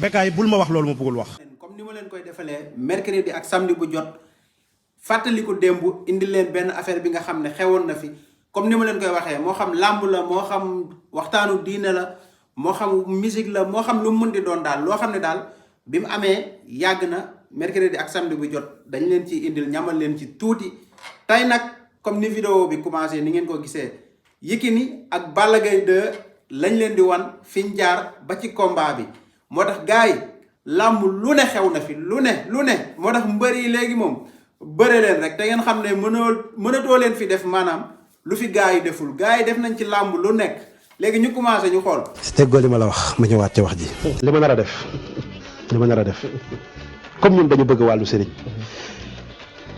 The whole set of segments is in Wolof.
Bécaye bul ma wax loolu ma bëggul wax. comme ni ma leen koy defalee mercredi ak samedi bu jot fàttaliku démb indi leen benn affaire bi nga xam ne xewoon na fi comme ni ma leen koy waxee moo xam làmb la moo xam waxtaanu diine la moo xam musique la moo xam lu mu mën di doon daal loo xam ne daal bi mu amee yàgg na mercredi ak samedi bu jot dañ leen ci indil ñamal leen ci tuuti. tey nag comme ni vidéo bi commencé ni ngeen ko gisee Yékini ak Balla Gaye 2 lañ leen di wan fiñ jaar ba ci combat bi moo tax gars yi làmb lu ne xew na fi lu ne moo tax mbër yi léegi moom bëre leen rek te ngeen xam ne mënatoo leen fi def maanaam lu fi gars yi deful gars yi def nañ ci làmb lu nekk léegi ñu commencé ñu xool. si teggoo li ma la wax ma ñëwaat ci wax ji. li ma nar a def comme ñun dañu bëgg wàllu sëriñ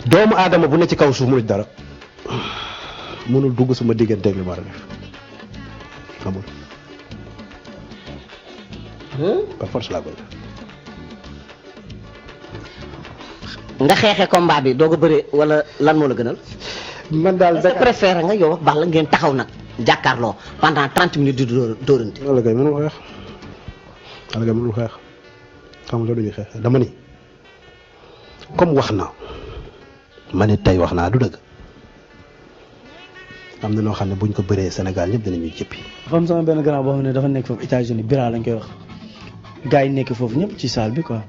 doomu aadama bu ne ci kaw suuf mënu ci dara mënul dugg suma digganteeg li ma war a def amul par force laa koy def. nga xeexee combat bi doog a bëre wala lan moo la gënal. man daal sa préféré nga yow ak Balla ngeen taxaw nag jàkkaarloo pendant 30 minutes di dóorante. Balla Gaye mënul xeex Balla Gaye mënul xeex xam nga loolu ñuy xeex dama ni comme wax na ma ne tey wax naa du dëgg am na noo xam ne buñ ko bëree Sénégal ñëpp dinañuy jëppi. dafa am sama benn grand boo xam ne dafa nekk foofu États-Unis Bira lañ koy wax gars yi nekk foofu ñëpp ci salle bi quoi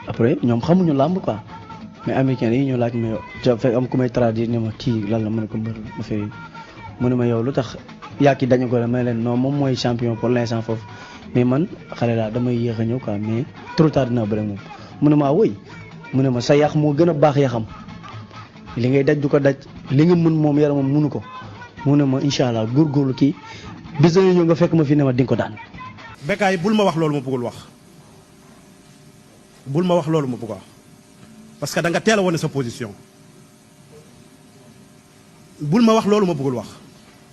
après ñoom xamuñu làmb quoi mais américains yi ñu laaj ma yow fekk am ku may traduire ne ma kii lan la ma ne ko mbër affaire yi mu ne ma yow lu tax yaa kii dañu ko la may leen non moom mooy champion pour l'instant foofu mais man xale laa damay yéex a ñëw quoi mais trop tard dina bëri moom mu ne maa woy mu ne ma sa yax moo gën a baax yaxam li ngay daj du ko daj li nga mën moom yaramam mënu ko mu ne ma incha allah góorgóorlu kii bis dañu ñëw nga fekk ma fi ne ma di nga ko daan. Bécaye bul ma wax loolu ma bëggul wax bul ma wax loolu ma bëgg wax parce que da nga teel a wane sa position bul ma wax loolu ma bëggul wax.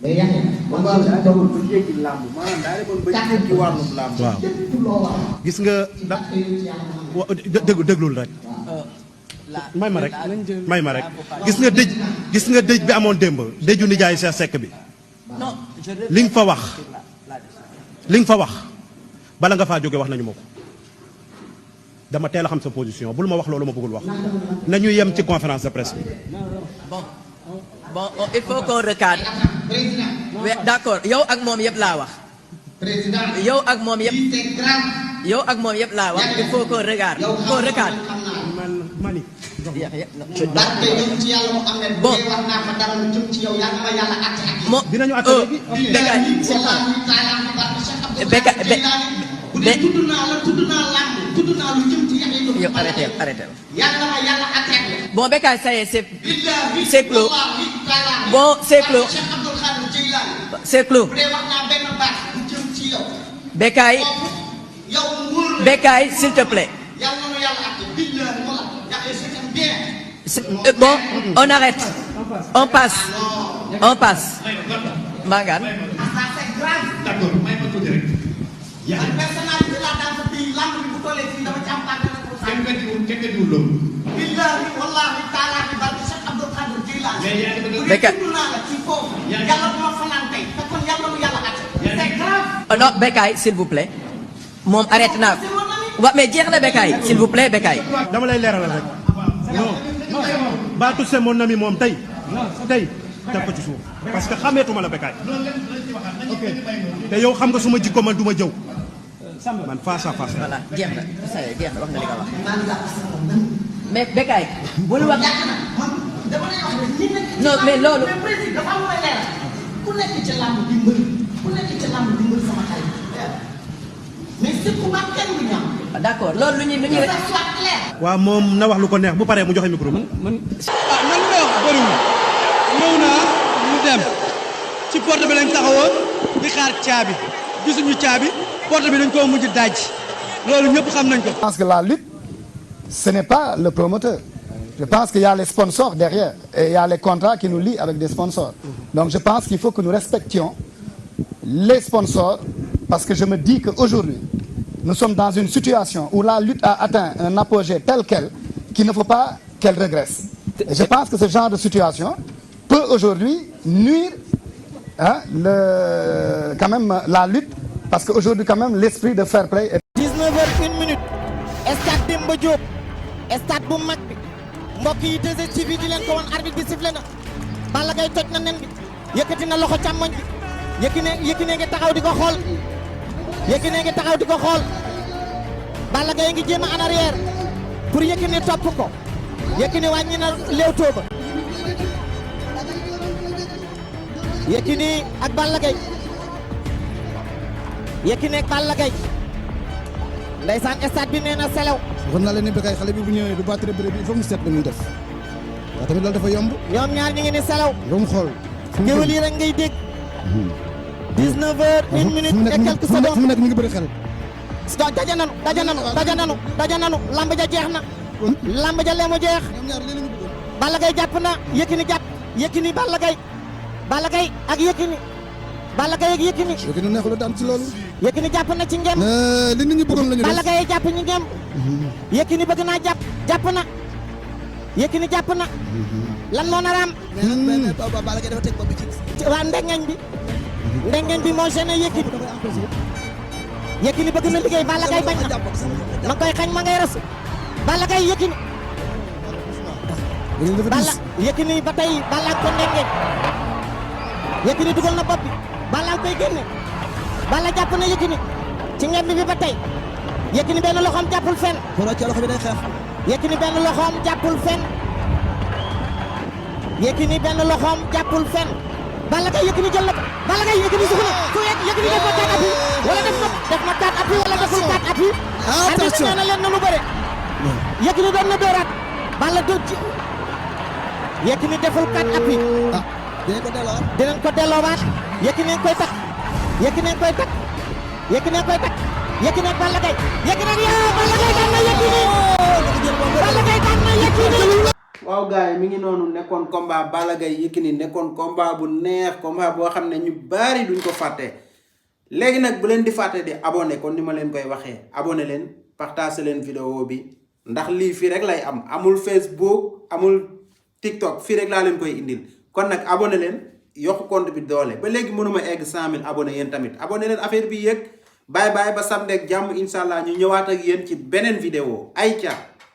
mais yaa ngi daa demoon ba jéggi làmb maanaam daa demoon ba jéggi wàllum làmb. waaw gis nga déglul rek. may ma rek gis nga dëj bi amoon démb dëju nijaay Cheikh Seck bi li nga fa wax bala nga faa jóge wax nañu ma ko dama teel a xam sa position bul ma wax loolu ma bëggul wax nañu yem ci conférence de presse bi. Bon, il faut qu'on recadre. Oui, d'accord yow ak moom yëpp laa wax. yow ak moom yëpp laa wax il faut qu'on regarde qu'on recadre. mani bon moo dinañu àtte léegi. yow arrêtez bon Bécaye ça y est c'est clos bon c'est clos Bécaye s'il te plaît bon on arrête on passe Mangane non Bécaye s'il vous plaît moom arrête naa ko waaw mais jeex na Bécaye s'il vous plaît Bécaye. dama lay leeralal rek non Batou c'est mon ami moom tey teg ko ci suuf parce que xameetuma la Bécaye te yow xam nga suma jikko man du ma jëw man face à face. voilà jeex na jeex na wax nga li nga wax mais Bécaye bul wax non mais loolu. ku nekk ci làmb di mbër sama xarit mais c'est pour ma kenn du ñam. d'accord loolu lu ñuy rek. waaw moom na wax lu ko neex bu paree mu joxe micro man. man li may wax bëriwul ñëw naa ñu dem ci porte bi lañ taxawoon di xaar caabi gisuñu caabi porte bi dañ koo mujj daj loolu ñëpp xam nañ ko. Je pense que la lutte ce n'est pas le promoteur. Je pense qu'il y a les sponsors derrière et il y a les contrats qui nous lient avec des sponsors. Donc je pense qu'il faut que nous respections les sponsors parce que je me dis qu'aujourd'hui, nous sommes dans une situation où la lutte a atteint un apogée tel quel qu'il ne faut pas qu'elle régresse. Et je pense que ce genre de situation peut aujourd'hui nuire quand même la lutte parce qu'aujourd'hui quand même l'esprit de fair play est... 19h01 stade Demba Diop stade bu mag bi mbokk yi 2STV di leen ko woon arbitre bi sifflé na Balla Gaye toj na nen bi yëkkati na loxo càmmoñ bi Yékini ngi taxaw di ko xool Yékini ngi taxaw di ko xool Balla Gaye ngi jéem a en arrière pour Yékini topp ko Yékini wàññi na léewtoo ba Yékini ak Balla Gaye Yékini ak Balla Gaye ndeysaan stade bi nee na selew waxoon naa leen ne Bécaye xale bi bu ñëwee du battre bëre bi il faut mu seet lu muy def waaw tamit loolu dafa yomb ñoom ñaar ñi ngi ni selew ba mu xool géwél yi rek ngay dégg 19h01 et quelques secondes fu mu nekk mi ngi bëri xel daja nanu lamb ja jeex na lamb ja leemu jeex Balla Gaye jàpp na Yékini jàpp Yékini Balla Gaye ak Yékini Balla Gaye ak Yékini Yékini neexul daan ci loolu Yékini jàpp na ci ngem li nit ñi bëggoon lañu def Balla Gaye jàpp ñu ngem Yékini bëgg naa jàpp na Yékini jàpp na lan moo nar a am Balla Gaye dafa teg bopp bi ci waa ndengeñ bi moo gêné Yékini Yékini bëgg na liggéey Balla Gaye bañ na ma koy xañ ma ngay rasu Balla Gaye Yékini Balla Yékini ba tey Balla ko ndengeñ Yékini dugal na bopp bi Balla koy génne Balla jàpp na Yékini ci ngem bi ba tey Yékini benn loxoom jàppul fenn Yékini benn loxoom jàppul fenn Yékini benn loxoom jàppul fenn Balla Gaye Yékini jël na ko Balla Gaye Yékini dugg na su Yékini def na 4 appuis wala def na 4 appuis wala deful 4 appuis arbitre nee na leen nanu bëre Yékini doon na dooraat Balla dóor ci Yékini deful 4 appuis dinañ ko delloowaat Yékini koy takk Yékini koy takk Yékini koy takk Yékini ak Balla Gaye Yékini Balla Gaye daan na Yékini Balla Gaye daan na Yékini waaw gars yi mi ngi noonu nekkoon combat Balla Gaye Yékini nekkoon combat bu neex combat boo xam ne ñu bari duñ ko fàtte léegi nag bu leen di fàtte di abonné kon ni ma leen koy waxee abonné leen partage leen vidéo bi ndax lii fii rek lay am amul Facebook amul TikTok fii rek laa leen koy indil kon nag abonné leen yokk compte bi doole ba léegi mënuma egg 100 000 abonné yéen tamit abonné leen affaire bi yëg bye bye ba samedi ak jàmm incha allah ñu ñëwaat ak yéen ci beneen vidéo ay ca